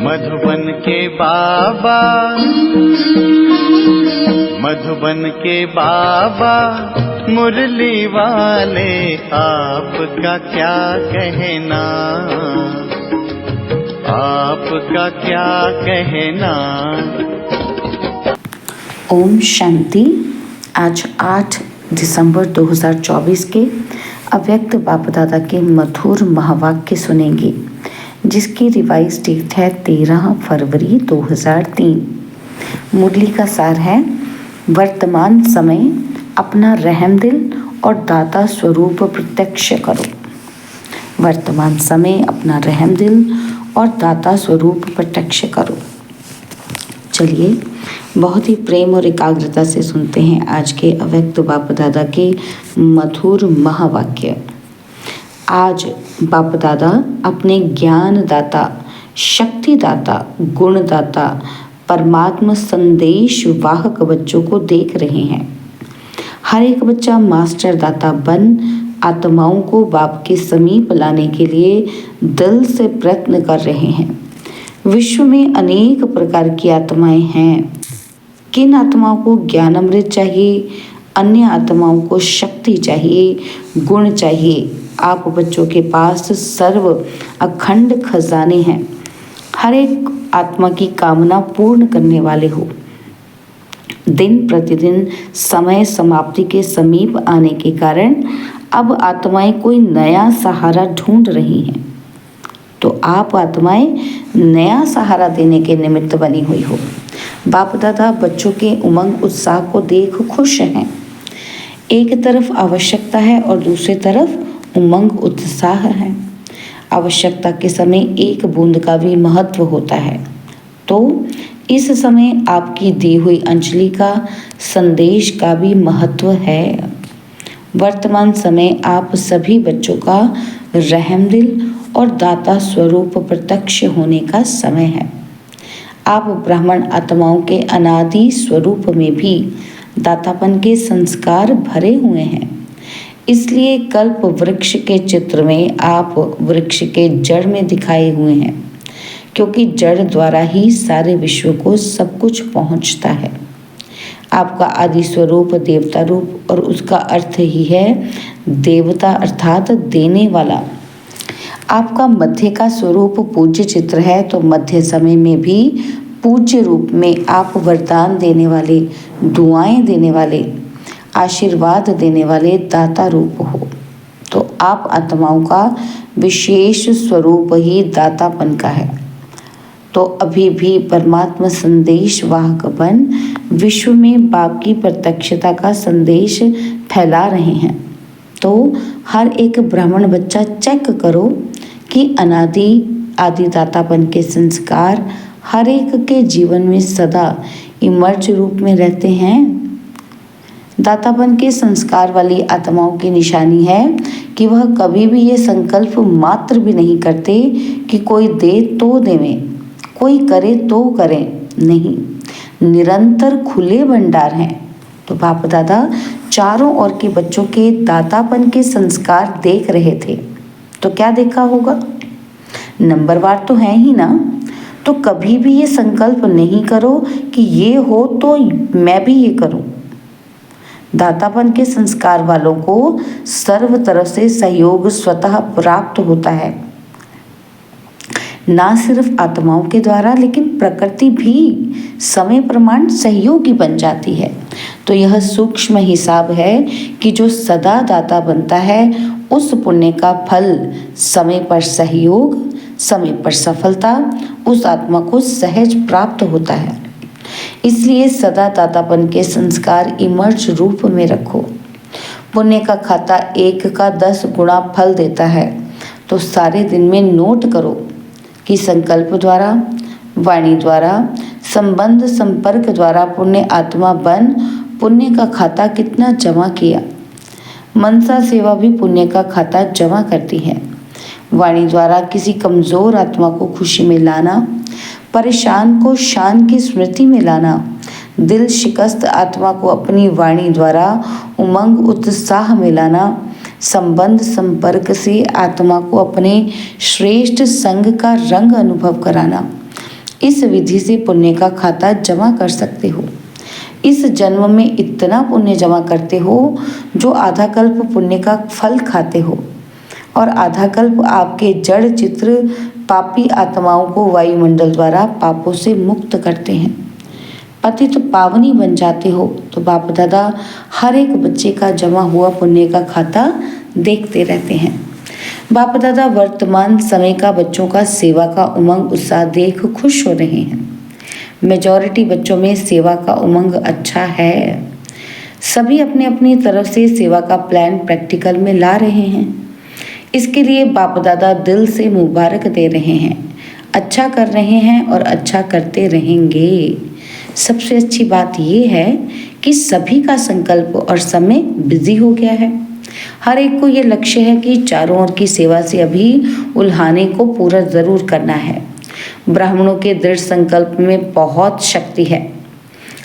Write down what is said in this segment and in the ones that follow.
मधुबन के बाबा, मधुबन के बाबा मुरली वाले, आपका क्या कहना, आपका क्या कहना। ओम शांति। आज 8 दिसंबर 2024 के अव्यक्त बाप दादा के मधुर महावाक्य सुनेंगे, जिसकी रिवाइज डेट है 13 फरवरी 2003। मुरली का सार है, वर्तमान समय अपना रहम दिल और दाता स्वरूप प्रत्यक्ष करो। वर्तमान समय अपना रहम दिल और दाता स्वरूप प्रत्यक्ष करो। चलिए बहुत ही प्रेम और एकाग्रता से सुनते हैं आज के अव्यक्त बाप दादा के मधुर महावाक्य। आज बाप दादा अपने ज्ञान दाता, शक्ति दाता, गुण दाता, परमात्मा संदेश वाहक बच्चों को देख रहे हैं। हर एक बच्चा मास्टर दाता बन आत्माओं को बाप के समीप लाने के लिए दिल से प्रयत्न कर रहे हैं। विश्व में अनेक प्रकार की आत्माएं हैं। किन आत्माओं को ज्ञान अमृत चाहिए, अन्य आत्माओं को शक्ति चाहिए, गुण चाहिए। आप बच्चों के पास सर्व अखंड खजाने हैं। हर एक आत्मा की कामना पूर्ण करने वाले हो। दिन प्रतिदिन समय समाप्ति के समीप आने के कारण अब आत्माएं कोई नया सहारा ढूंढ रही हैं। तो आप आत्माएं नया सहारा देने के निमित्त बनी हुई हो। बाप दादा बच्चों के उमंग उत्साह को देख खुश हैं। एक तरफ आवश्यकता है और दूसरी तरफ उमंग उत्साह है। आवश्यकता के समय एक बूंद का भी महत्व होता है, तो इस समय आपकी दी हुई अंजलि का, संदेश का भी महत्व है। वर्तमान समय आप सभी बच्चों का रहम दिल और दाता स्वरूप प्रत्यक्ष होने का समय है। आप ब्राह्मण आत्माओं के अनादि स्वरूप में भी दातापन के संस्कार भरे हुए हैं। इसलिए कल्प वृक्ष के चित्र में आप वृक्ष के जड़ में दिखाए हुए हैं, क्योंकि जड़ द्वारा ही सारे विश्व को सब कुछ पहुंचता है। आपका आदि स्वरूप देवता रूप, और उसका अर्थ ही है देवता अर्थात देने वाला। आपका मध्य का स्वरूप पूज्य चित्र है, तो मध्य समय में भी पूज्य रूप में आप वरदान देने वाले, दुआएं देने वाले, आशीर्वाद देने वाले दाता रूप हो। तो आप आत्माओं का विशेष स्वरूप ही दातापन का है। तो अभी भी परमात्मा संदेश वाहक बन विश्व में बाप की प्रत्यक्षता का संदेश फैला रहे हैं। तो हर एक ब्राह्मण बच्चा चेक करो कि अनादि आदि दातापन के संस्कार हर एक के जीवन में सदा इमर्ज रूप में रहते हैं। दातापन के संस्कार वाली आत्माओं की निशानी है कि वह कभी भी ये संकल्प मात्र भी नहीं करते कि कोई दे तो देवें, कोई करे तो करें, नहीं, निरंतर खुले भंडार हैं। तो बाप दादा चारों ओर के बच्चों के दातापन के संस्कार देख रहे थे, तो क्या देखा होगा? नंबरवार तो है ही ना। तो कभी भी ये संकल्प नहीं करो कि ये हो तो मैं भी ये करूं। दातापन के संस्कार वालों को सर्व तरफ से सहयोग स्वतः प्राप्त होता है, ना सिर्फ आत्माओं के द्वारा, लेकिन प्रकृति भी समय प्रमाण सहयोगी बन जाती है। तो यह सूक्ष्म हिसाब है कि जो सदा दाता बनता है उस पुण्य का फल समय पर सहयोग, समय पर सफलता उस आत्मा को सहज प्राप्त होता है। इसलिए सदा दातापन के संस्कार इमर्ज रूप में रखो। पुण्य का खाता 1 का 10 गुना फल देता है। तो सारे दिन में नोट करो कि संकल्प द्वारा, वाणी द्वारा, संबंध संपर्क द्वारा पुण्य आत्मा बन पुण्य का खाता कितना जमा किया। मनसा सेवा भी पुण्य का खाता जमा करती है। वाणी द्वारा किसी कमजोर आत्मा को खुशी में लाना, परेशान को शान की स्मृति में लाना, दिल शिकस्त आत्मा को अपनी वाणी द्वारा उमंग उत्साह में लाना, संबंध संपर्क से आत्मा को अपने श्रेष्ठ संग का रंग अनुभव कराना, इस विधि से पुण्य का खाता जमा कर सकते हो। इस जन्म में इतना पुण्य जमा करते हो जो आधा कल्प पुण्य का फल खाते हो, और आधा कल्प आपके जड़ चित्र पापी आत्माओं को वायुमंडल द्वारा पापों से मुक्त करते हैं। पतित तो पावनी बन जाते हो। तो बाप दादा हर एक बच्चे का जमा हुआ पुण्य का खाता देखते रहते हैं। बाप दादा वर्तमान समय का बच्चों का सेवा का उमंग उत्साह देख खुश हो रहे हैं। मेजॉरिटी बच्चों में सेवा का उमंग अच्छा है। सभी अपने अपनी तरफ से सेवा का प्लान प्रैक्टिकल में ला रहे हैं। इसके लिए बाप दादा दिल से मुबारक दे रहे हैं। अच्छा कर रहे हैं और अच्छा करते रहेंगे। सबसे अच्छी बात यह है कि सभी का संकल्प और समय बिजी हो गया है। हर एक को ये लक्ष्य है कि चारों ओर की सेवा से अभी उल्हाने को पूरा जरूर करना है। ब्राह्मणों के दृढ़ संकल्प में बहुत शक्ति है।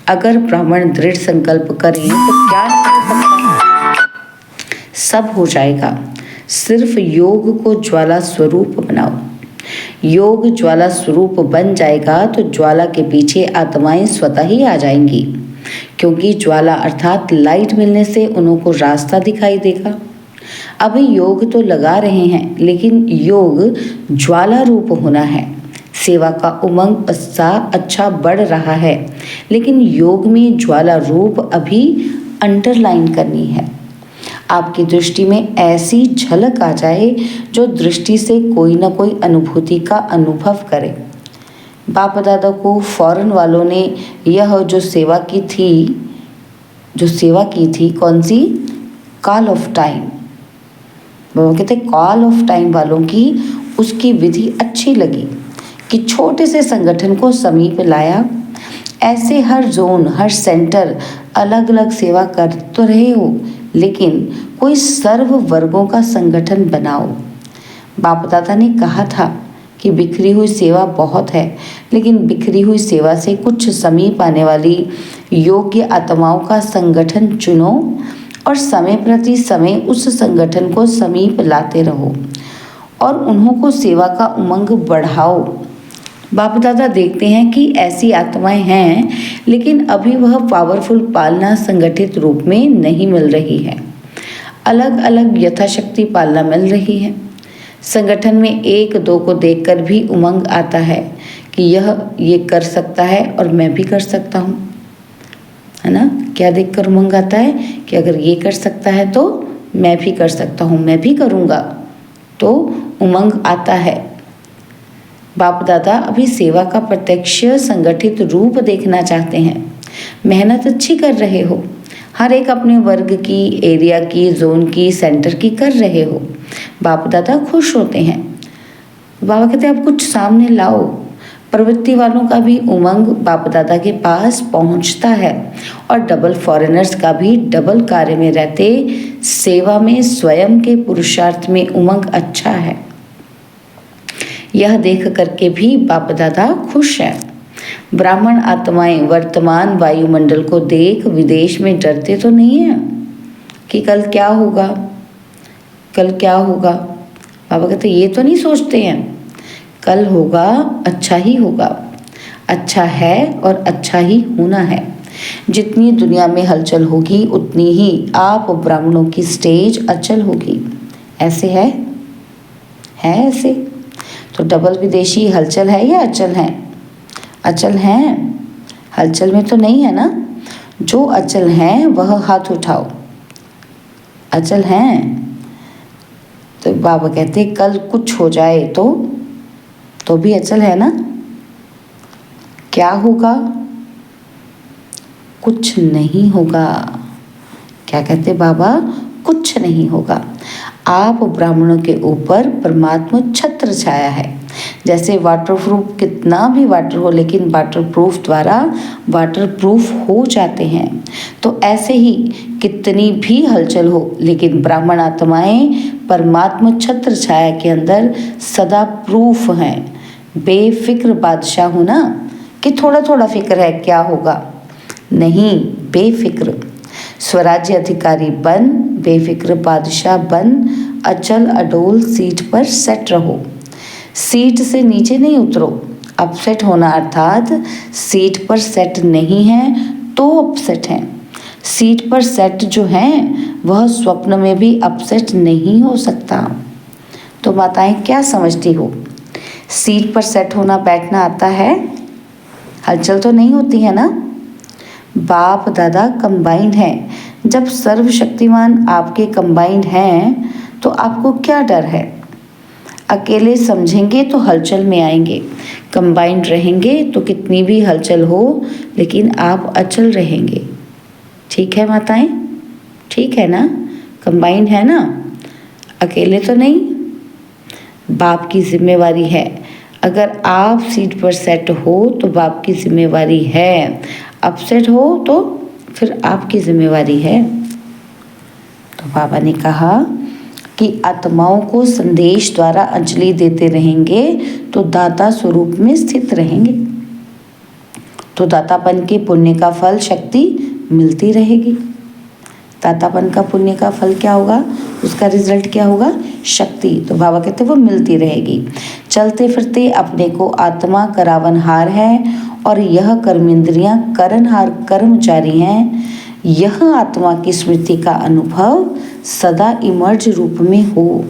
अगर ब्राह्मण दृढ़ संकल्प करें तो क्या नहीं हो सकता, सब हो जाएगा। सिर्फ योग को ज्वाला स्वरूप बनाओ। योग ज्वाला स्वरूप बन जाएगा तो ज्वाला के पीछे आत्माएं स्वतः ही आ जाएंगी, क्योंकि ज्वाला अर्थात लाइट मिलने से उनको रास्ता दिखाई देगा। अभी योग तो लगा रहे हैं, लेकिन योग ज्वाला रूप होना है। सेवा का उमंग उत्साह अच्छा बढ़ रहा है, लेकिन योग में ज्वाला रूप अभी अंडरलाइन करनी है। आपकी दृष्टि में ऐसी झलक आ जाए जो दृष्टि से कोई ना कोई अनुभूति का अनुभव करे। बाप दादा को फॉरेन वालों ने यह जो सेवा की थी कौन सी, कॉल ऑफ टाइम, वो कहते कॉल ऑफ टाइम वालों की उसकी विधि अच्छी लगी कि छोटे से संगठन को समीप लाया। ऐसे हर जोन हर सेंटर अलग अलग सेवा कर तो रहे हो, लेकिन कोई सर्व वर्गों का संगठन बनाओ। बाप दादा ने कहा था कि बिखरी हुई सेवा बहुत है, लेकिन बिखरी हुई सेवा से कुछ समीप आने वाली योग्य आत्माओं का संगठन चुनो और समय प्रति समय उस संगठन को समीप लाते रहो और उन्हों को सेवा का उमंग बढ़ाओ। बाप दादा देखते हैं कि ऐसी आत्माएं हैं, लेकिन अभी वह पावरफुल पालना संगठित रूप में नहीं मिल रही है। अलग अलग यथाशक्ति पालना मिल रही है। संगठन में एक दो को देखकर भी उमंग आता है कि यह ये कर सकता है और मैं भी कर सकता हूँ, है ना। क्या देखकर उमंग आता है कि अगर ये कर सकता है तो मैं भी कर सकता हूँ, मैं भी करूँगा, तो उमंग आता है। बाप दादा अभी सेवा का प्रत्यक्ष संगठित रूप देखना चाहते हैं। मेहनत अच्छी कर रहे हो, हर एक अपने वर्ग की, एरिया की, जोन की, सेंटर की कर रहे हो। बाप दादा खुश होते हैं। बाबा कहते हैं अब कुछ सामने लाओ। प्रवृत्ति वालों का भी उमंग बाप दादा के पास पहुंचता है और डबल फॉरेनर्स का भी डबल कार्य में रहते सेवा में स्वयं के पुरुषार्थ में उमंग अच्छा है। यह देख करके भी बाप दादा खुश है। ब्राह्मण आत्माएं वर्तमान वायुमंडल को देख विदेश में डरते तो नहीं है कि कल क्या होगा, कल क्या होगा। बाबा कहते ये तो नहीं सोचते हैं, कल होगा अच्छा ही होगा, अच्छा है और अच्छा ही होना है। जितनी दुनिया में हलचल होगी उतनी ही आप ब्राह्मणों की स्टेज अचल होगी। ऐसे है ऐसे तो डबल विदेशी हलचल है या अचल है? अचल हैं। हलचल में तो नहीं है ना। जो अचल हैं वह हाथ उठाओ। अचल हैं। तो बाबा कहते कल कुछ हो जाए तो भी अचल है ना। क्या होगा? कुछ नहीं होगा। क्या कहते बाबा? कुछ नहीं होगा। आप ब्राह्मणों के ऊपर परमात्मा छत्र छाया है। जैसे वाटरप्रूफ, कितना भी वाटर हो लेकिन वाटरप्रूफ द्वारा वाटरप्रूफ हो जाते हैं, तो ऐसे ही कितनी भी हलचल हो लेकिन ब्राह्मण आत्माएं परमात्मा छत्र छाया के अंदर सदा प्रूफ हैं। बेफिक्र बादशाह हो ना कि थोड़ा थोड़ा फिक्र है क्या होगा, नहीं, बेफिक्र स्वराज्य अधिकारी बन, बेफिक्र बादशाह बन, अचल अडोल सीट पर सेट रहो। सीट से नीचे नहीं उतरो, अपसेट होना अर्थात सीट पर सेट नहीं है तो अपसेट हैं। सीट पर सेट जो हैं वह स्वप्न में भी अपसेट नहीं हो सकता। तो माताएं क्या समझती हो? सीट पर सेट होना बैठना आता है? हलचल तो नहीं होती है ना? बाप दादा कंबाइंड हैं। जब सर्वशक्तिमान आपके कंबाइंड हैं तो आपको क्या डर है? अकेले समझेंगे तो हलचल में आएंगे, कंबाइंड रहेंगे तो कितनी भी हलचल हो लेकिन आप अचल रहेंगे। ठीक है माताएं? ठीक है ना? कंबाइंड है ना? अकेले तो नहीं। बाप की जिम्मेवारी है। अगर आप सीट पर सेट हो तो बाप की जिम्मेवारी है, अपसेट हो तो फिर आपकी जिम्मेवारी है। तो बाबा ने कहा कि आत्माओं को संदेश द्वारा अंजलि देते रहेंगे तो दाता स्वरूप में स्थित रहेंगे। तो दातापन के पुण्य का फल शक्ति मिलती रहेगी। दातापन का पुण्य का फल क्या होगा? उसका रिजल्ट क्या होगा? शक्ति। तो बाबा कहते वो मिलती रहेगी। चलते फिरते अपने को आत्मा करावनहार है और यह कर्मेंद्रियां करनहार कर्मचारी हैं। यह आत्मा की स्मृति का अनुभव सदा इमर्ज रूप में हो।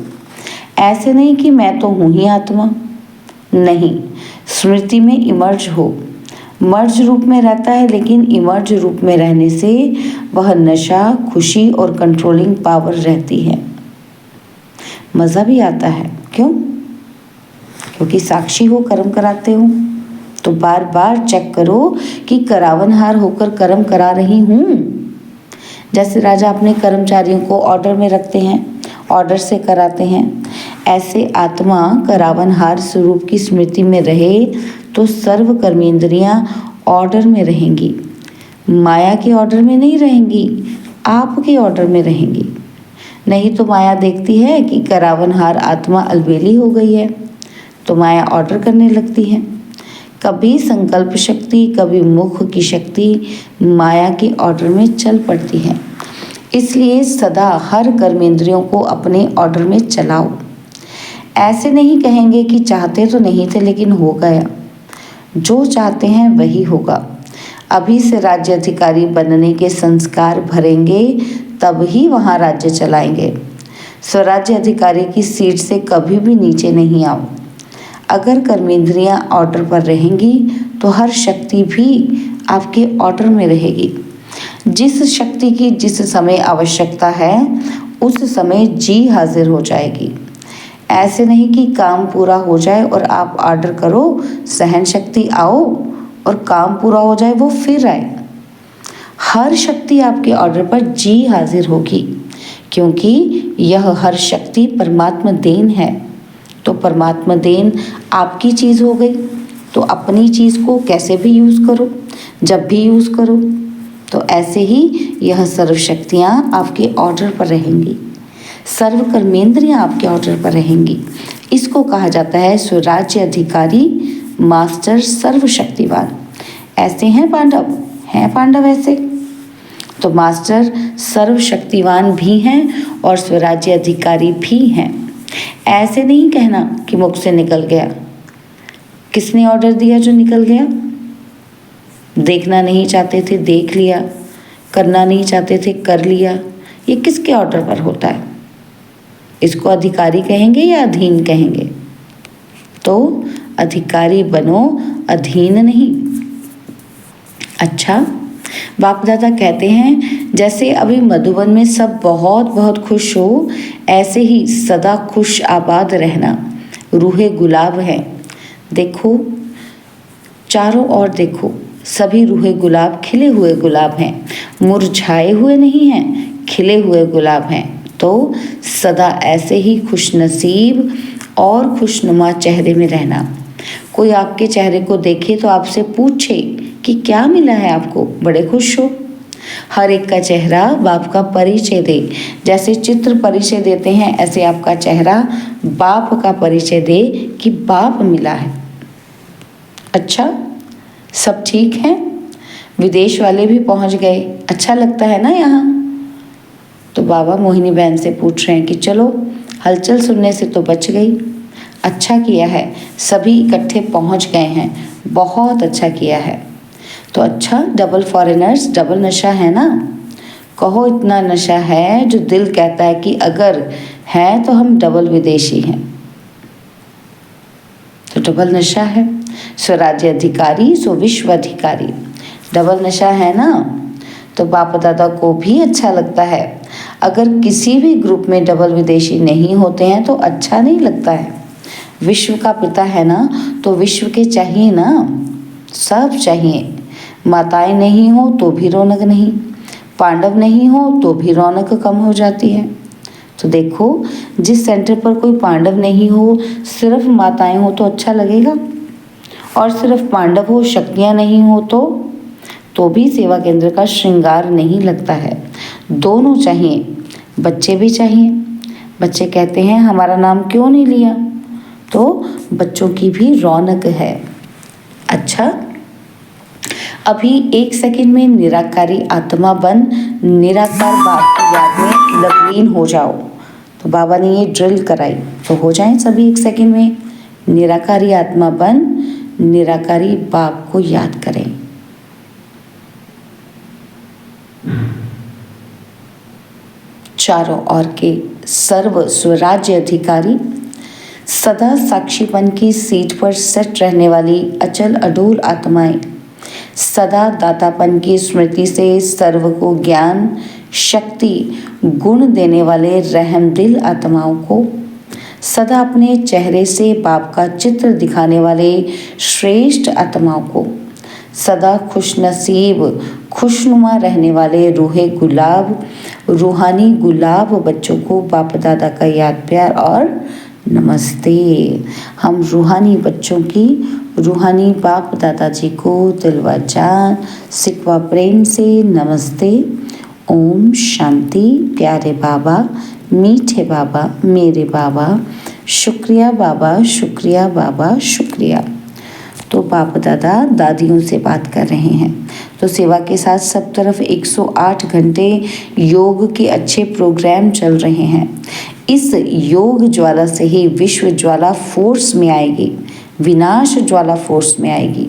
ऐसे नहीं कि मैं तो हूँ ही आत्मा, नहीं, स्मृति में इमर्ज हो। मर्ज रूप में रहता है लेकिन इमर्ज रूप में रहने से वह नशा, खुशी और कंट्रोलिंग पावर रहती है। मज़ा भी आता है। क्यों? क्योंकि साक्षी हो, कर्म कराते हो। तो बार बार चेक करो कि करावनहार होकर कर्म करा रही हूँ। जैसे राजा अपने कर्मचारियों को ऑर्डर में रखते हैं, ऑर्डर से कराते हैं, ऐसे आत्मा करावनहार स्वरूप की स्मृति में रहे तो सर्व कर्मेंद्रियां ऑर्डर में रहेंगी। माया के ऑर्डर में नहीं रहेंगी, आपके ऑर्डर में रहेंगी। नहीं तो माया देखती है कि करावनहार आत्मा अलबेली हो गई है तो माया ऑर्डर करने लगती है। कभी संकल्प शक्ति, कभी मुख की शक्ति माया के ऑर्डर में चल पड़ती है। इसलिए सदा हर कर्मेंद्रियों को अपने ऑर्डर में चलाओ। ऐसे नहीं कहेंगे कि चाहते तो नहीं थे लेकिन हो गया। जो चाहते हैं वही होगा। अभी से राज्य अधिकारी बनने के संस्कार भरेंगे तब ही वहाँ राज्य चलाएंगे। स्वराज्य अधिकारी की सीट से कभी भी नीचे नहीं आओ। अगर कर्मेंद्रियां ऑर्डर पर रहेंगी तो हर शक्ति भी आपके ऑर्डर में रहेगी। जिस शक्ति की जिस समय आवश्यकता है उस समय जी हाजिर हो जाएगी। ऐसे नहीं कि काम पूरा हो जाए और आप ऑर्डर करो, सहन शक्ति आओ और काम पूरा हो जाए वो फिर आए। हर शक्ति आपके ऑर्डर पर जी हाजिर होगी क्योंकि यह हर शक्ति परमात्मा देन है। तो परमात्मा देन आपकी चीज़ हो गई तो अपनी चीज़ को कैसे भी यूज़ करो, जब भी यूज़ करो। तो ऐसे ही यह सर्व शक्तियाँ आपके ऑर्डर पर रहेंगी, सर्व कर्मेंद्रियाँ आपके ऑर्डर पर रहेंगी। इसको कहा जाता है स्वराज्य अधिकारी, मास्टर सर्वशक्तिवान। ऐसे हैं पांडव, हैं पांडव ऐसे। तो मास्टर सर्वशक्तिवान भी हैं और स्वराज्य अधिकारी भी हैं। ऐसे नहीं कहना कि मुख से निकल गया। किसने ऑर्डर दिया जो निकल गया? देखना नहीं चाहते थे, देख लिया। करना नहीं चाहते थे, कर लिया। ये किसके ऑर्डर पर होता है? इसको अधिकारी कहेंगे या अधीन कहेंगे? तो अधिकारी बनो, अधीन नहीं। अच्छा, बाप दादा कहते हैं जैसे अभी मधुबन में सब बहुत बहुत खुश हो, ऐसे ही सदा खुश आबाद रहना। रूहे गुलाब हैं। देखो चारों ओर देखो, सभी रूहे गुलाब खिले हुए गुलाब हैं, मुरझाए हुए नहीं हैं, खिले हुए गुलाब हैं। तो सदा ऐसे ही खुश नसीब और खुशनुमा चेहरे में रहना। कोई आपके चेहरे को देखे तो आपसे पूछे कि क्या मिला है आपको, बड़े खुश हो। हर एक का चेहरा बाप का परिचय दे। जैसे चित्र परिचय देते हैं ऐसे आपका चेहरा बाप का परिचय दे कि बाप मिला है। अच्छा, सब ठीक है? विदेश वाले भी पहुंच गए, अच्छा लगता है ना यहाँ? तो बाबा मोहिनी बहन से पूछ रहे हैं कि चलो हलचल सुनने से तो बच गई, अच्छा किया है, सभी इकट्ठे पहुंच गए हैं, बहुत अच्छा किया है। तो अच्छा, डबल फॉरेनर्स, डबल नशा है ना। कहो इतना नशा है जो दिल कहता है कि अगर है तो हम डबल विदेशी हैं। तो डबल नशा है, स्वराज्य अधिकारी सो विश्व अधिकारी। डबल नशा है ना, तो बाप दादा को भी अच्छा लगता है। अगर किसी भी ग्रुप में डबल विदेशी नहीं होते हैं तो अच्छा नहीं लगता है। विश्व का पिता है ना, तो विश्व के चाहिए ना, सब चाहिए। माताएं नहीं हो तो भी रौनक नहीं, पांडव नहीं हो तो भी रौनक कम हो जाती है। तो देखो, जिस सेंटर पर कोई पांडव नहीं हो, सिर्फ माताएं हो तो अच्छा लगेगा, और सिर्फ पांडव हो, शक्तियां नहीं हो तो भी सेवा केंद्र का श्रृंगार नहीं लगता है। दोनों चाहिए, बच्चे भी चाहिए। बच्चे कहते हैं हमारा नाम क्यों नहीं लिया, तो बच्चों की भी रौनक है। अच्छा, अभी 1 सेकंड में निराकारी आत्मा बन निराकार बाप की याद में लवलीन हो जाओ। तो बाबा ने ये ड्रिल कराई, तो हो जाएं सभी 1 सेकंड में निराकारी आत्मा बन निराकारी बाप को याद करें। चारों ओर के सर्व स्वराज्य अधिकारी, सदा साक्षीपन की सीट पर सेट रहने वाली अचल अडोल आत्माएं, सदा दातापन की स्मृति से सर्व को ज्ञान शक्ति गुण देने वाले रहमदिल आत्माओं को, सदा अपने चेहरे से बाप का चित्र दिखाने वाले श्रेष्ठ आत्माओं को, सदा खुशनसीब खुशनुमा रहने वाले रूहे गुलाब रूहानी गुलाब बच्चों को बाप दादा का याद प्यार और नमस्ते। हम रूहानी बच्चों की रूहानी बाप दादाजी को दिलवा जान सिकवा प्रेम से नमस्ते। ओम शांति। प्यारे बाबा, मीठे बाबा, मेरे बाबा, शुक्रिया बाबा, शुक्रिया बाबा, शुक्रिया। तो बाप दादा दादियों से बात कर रहे हैं। तो सेवा के साथ सब तरफ 108 घंटे योग के अच्छे प्रोग्राम चल रहे हैं। इस योग ज्वाला से ही विश्व ज्वाला फोर्स में आएगी, विनाश ज्वाला फोर्स में आएगी।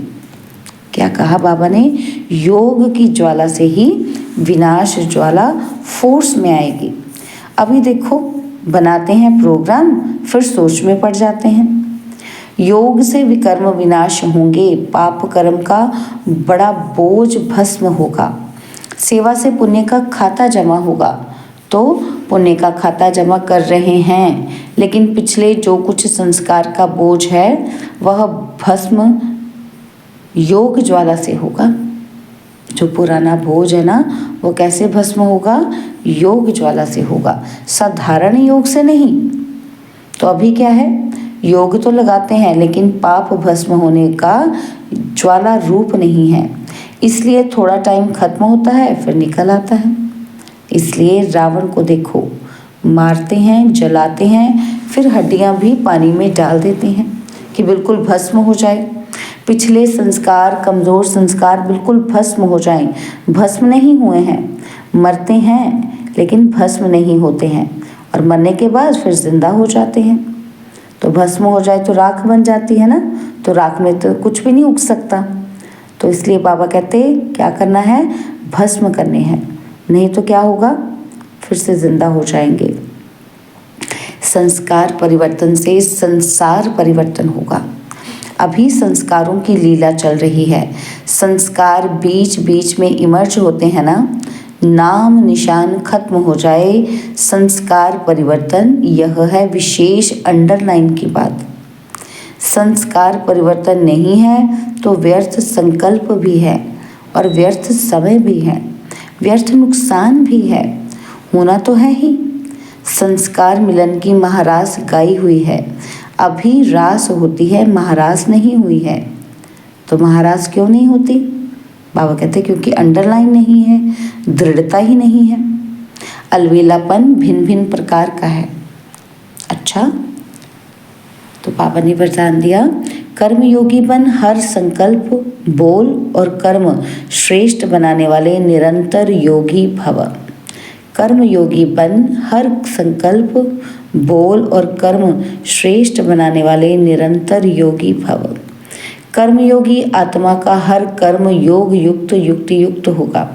क्या कहा बाबा ने? योग की ज्वाला से ही विनाश ज्वाला फोर्स में आएगी। अभी देखो, बनाते हैं प्रोग्राम, फिर सोच में पड़ जाते हैं। योग से विकर्म विनाश होंगे, पाप कर्म का बड़ा बोझ भस्म होगा, सेवा से पुण्य का खाता जमा होगा। तो पुण्य का खाता जमा कर रहे हैं, लेकिन पिछले जो कुछ संस्कार का बोझ है वह भस्म योग ज्वाला से होगा। जो पुराना बोझ है ना, वो कैसे भस्म होगा? योग ज्वाला से होगा, साधारण योग से नहीं। तो अभी क्या है, योग तो लगाते हैं लेकिन पाप भस्म होने का ज्वाला रूप नहीं है, इसलिए थोड़ा टाइम खत्म होता है फिर निकल आता है। इसलिए रावण को देखो, मारते हैं, जलाते हैं, फिर हड्डियां भी पानी में डाल देते हैं कि बिल्कुल भस्म हो जाए। पिछले संस्कार, कमज़ोर संस्कार बिल्कुल भस्म हो जाएं। भस्म नहीं हुए हैं, मरते हैं लेकिन भस्म नहीं होते हैं, और मरने के बाद फिर जिंदा हो जाते हैं। तो भस्म हो जाए तो राख बन जाती है ना, तो राख में तो कुछ भी नहीं उग सकता। तो इसलिए बाबा कहते क्या करना है? भस्म करने हैं, नहीं तो क्या होगा? फिर से जिंदा हो जाएंगे। संस्कार परिवर्तन से संसार परिवर्तन होगा। अभी संस्कारों की लीला चल रही है। संस्कार बीच बीच में इमर्ज होते हैं ना, नाम निशान खत्म हो जाए, संस्कार परिवर्तन, यह है विशेष अंडरलाइन की बात। संस्कार परिवर्तन नहीं है तो व्यर्थ संकल्प भी है, और व्यर्थ समय भी है, व्यर्थ नुकसान भी है, होना तो है ही। संस्कार मिलन की महारास गाई हुई है, अभी रास होती है, महारास नहीं हुई है। तो महारास क्यों नहीं होती? बाबा कहते क्योंकि अंडरलाइन नहीं है, दृढ़ता ही नहीं है, अलवेलापन भिन्न भिन्न प्रकार का है। अच्छा, तो बाबा ने वरदान दिया, कर्मयोगी बन हर संकल्प, बोल और कर्म श्रेष्ठ बनाने वाले निरंतर योगी भव। कर्मयोगी बन हर संकल्प, बोल और कर्म श्रेष्ठ बनाने वाले निरंतर योगी भव। कर्मयोगी आत्मा का हर कर्म योग युक्त युक्ति युक्त होगा।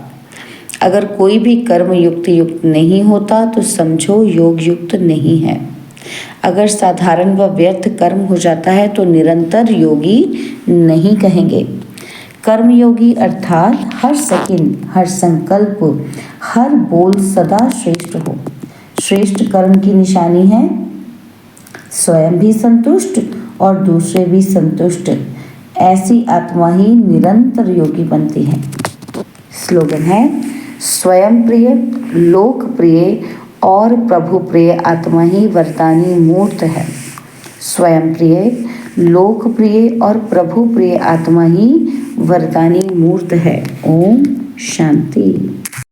अगर कोई भी कर्म युक्ति युक्त नहीं होता तो समझो योग युक्त नहीं है। अगर साधारण व व्यर्थ कर्म हो जाता है तो निरंतर योगी नहीं कहेंगे। कर्मयोगी अर्थात हर सेकंड, हर संकल्प, हर बोल सदा श्रेष्ठ हो। श्रेष्ठ कर्म की निशानी है स्वयं भी संतुष्ट और दूसरे भी संतुष्ट। ऐसी आत्मा ही निरंतर योगी बनती है। स्लोगन है स्वयं प्रिय, लोकप्रिय और प्रभु प्रिय आत्मा ही वरदानी मूर्त है। स्वयं प्रिय, लोकप्रिय और प्रभु प्रिय आत्मा ही वरदानी मूर्त है। ओम शांति।